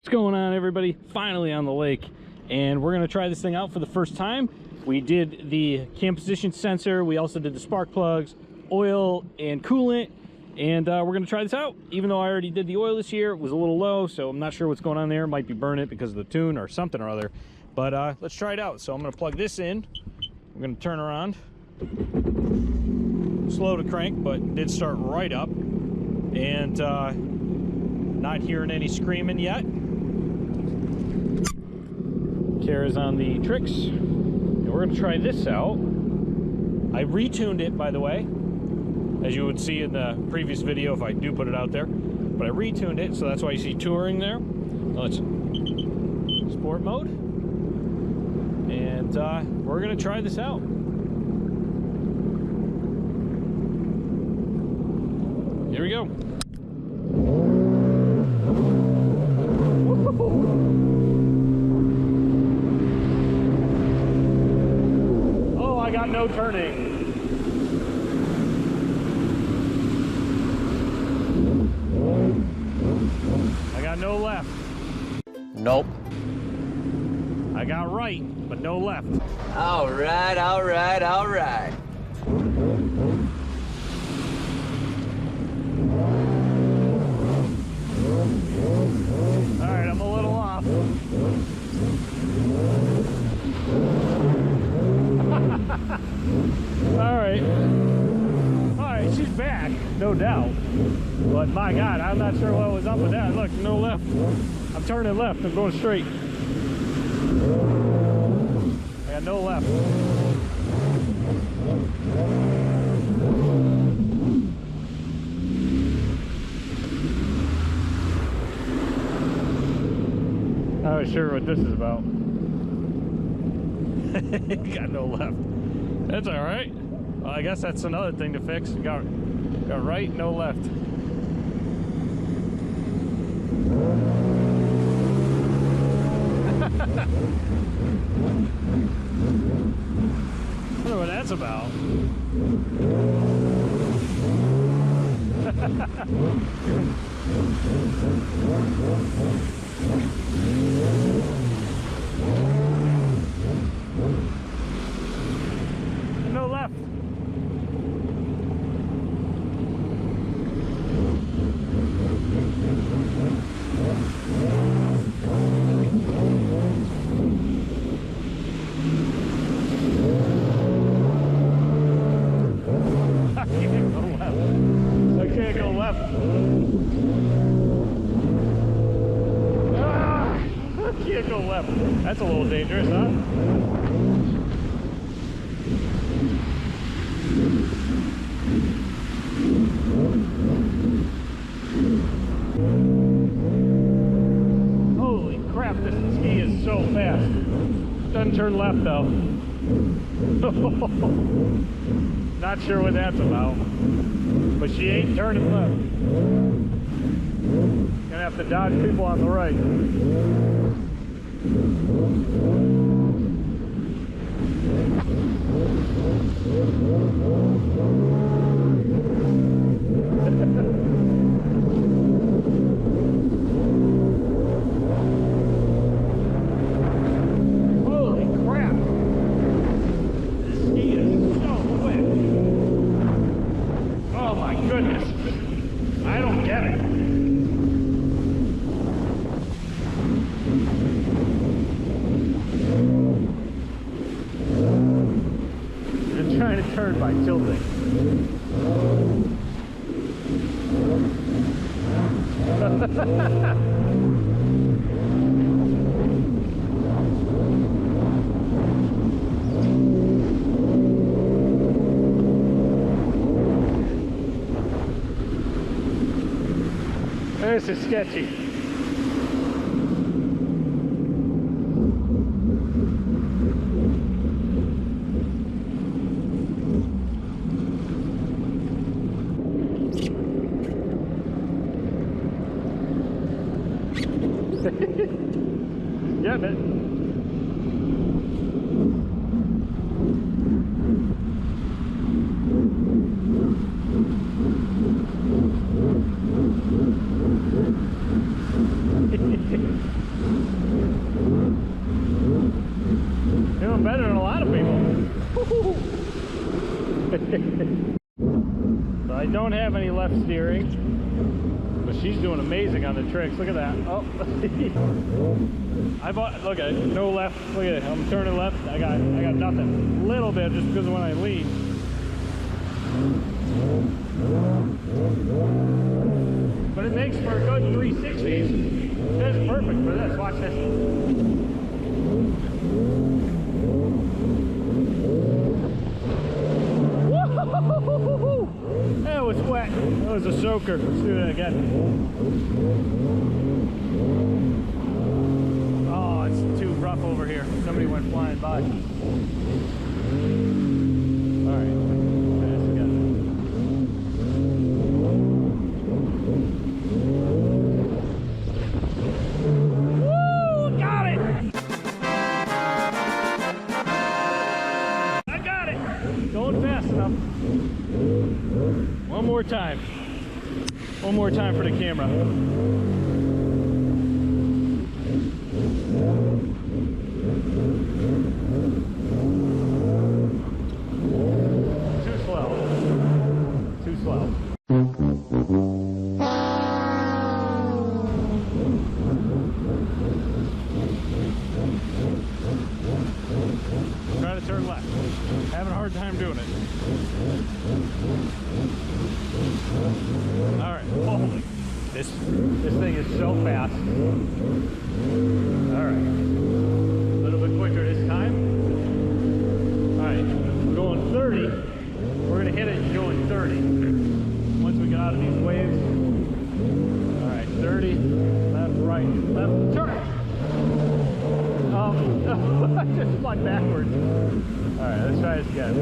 What's going on, everybody? Finally on the lake, and we're going to try this thing out for the first time. We did the cam position sensor, we also did the spark plugs, oil and coolant, and we're going to try this out. Even though I already did the oil this year, it was a little low, so I'm not sure what's going on there. Might be burning it because of the tune or something or other, but let's try it out. So I'm going to plug this in. We're going to turn around. Slow to crank, but did start right up, and not hearing any screaming yet. Kara's on the tricks, and we're going to try this out. I retuned it, by the way, as you would see in the previous video if I do put it out there, but I retuned it, so that's why you see touring there. Let's sport mode, and we're going to try this out. Here we go. Oh, I got no turning. I got no left. Nope. I got right, but no left. All right, all right, all right. All right, I'm a little off. All right, she's back, no doubt. But my God, I'm not sure what was up with that. Look, no left. I'm turning left. I'm going straight. I got no left. Not really sure what this is about. Got no left. That's all right. Well, I guess that's another thing to fix. Got right, no left. I wonder what that's about. No left. I can't go left. I can't go left. I can't go left. That's a little dangerous, huh? Holy crap, this ski is so fast. Doesn't turn left though. Not sure what that's about. But she ain't turning left. Gonna have to dodge people on the right. Holy crap! This ski is so quick. Oh my goodness. I don't get it. I'm trying to turn by tilting. This is sketchy. Getting it. Doing better than a lot of people. So I don't have any left steering, but she's doing amazing on the tricks. Look at that. Oh, look at it, no left. Look at it. I'm turning left. I got nothing. A little bit just because of when I lean. But it makes for a good 360s. That's perfect for this. Watch this. That was wet. That was a soaker. Let's do that again. Oh, it's too rough over here. Somebody went flying by. All right. Let's go. Woo! Got it! I got it! Going fast enough. One more time. One more time for the camera. Too slow. Too slow. Try to turn left. Having a hard time doing it. All right. Holy. This thing is so fast. All right. A little bit quicker this time. All right. We're going 30. We're going to hit it going 30. Once we get out of these waves. All right. 30. Left, right, left, turn. Oh, I just flung backwards. All right. Let's try this again.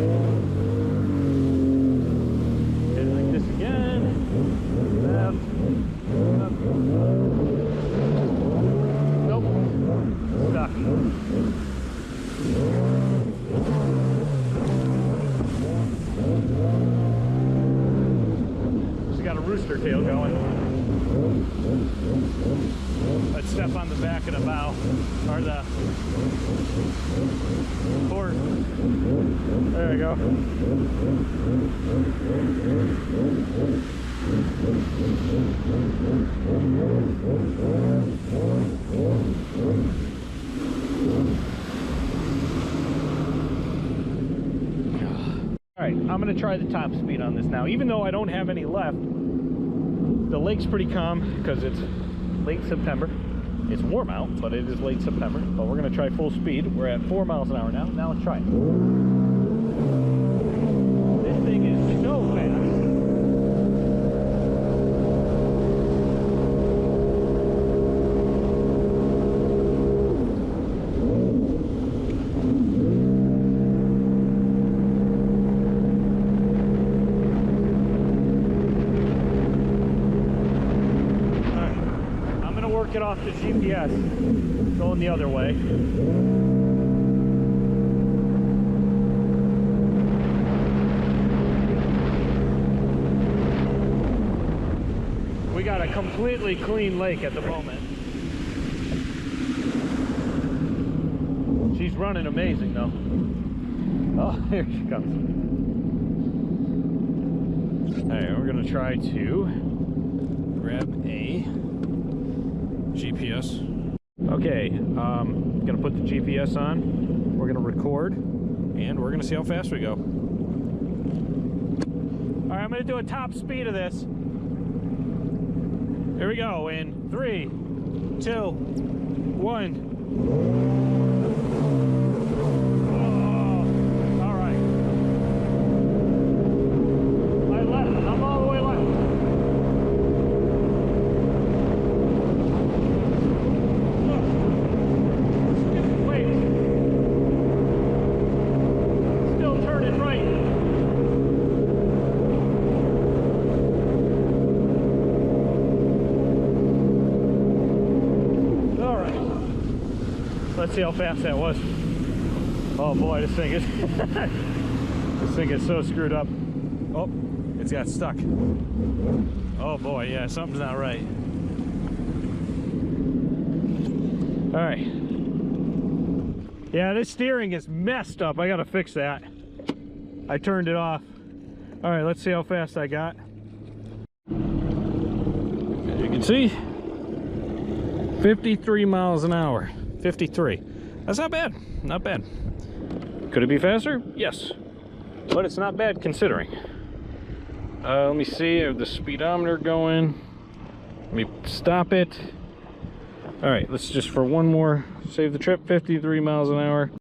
Hit it like this again. Left. Nope. Stuck. She's got a rooster tail going. Let's step on the back of the bow, or the port. There we go. All right, I'm gonna try the top speed on this now. Even though I don't have any left, the lake's pretty calm because it's late September. It's warm out, but it is late September. But we're gonna try full speed. We're at 4 miles an hour now. Now let's try it. This thing is so fast. Get off the GPS going the other way. We got a completely clean lake at the moment. She's running amazing though. Oh, here she comes. Alright, we're gonna try to grab a GPS. Okay, gonna put the GPS on. We're gonna record, and we're gonna see how fast we go. All right, I'm gonna do a top speed of this. Here we go in 3, 2, 1. Let's see how fast that was. Oh boy, this thing is this thing is so screwed up. Oh, it's got stuck. Oh boy, yeah, something's not right. All right. Yeah, this steering is messed up. I gotta fix that. I turned it off. All right, let's see how fast I got. As you can see, 53 miles an hour. 53. That's not bad. Not bad. Could it be faster? Yes. But it's not bad considering. Let me see. I have the speedometer going. Let me stop it. All right, let's just for one more save the trip. 53 miles an hour.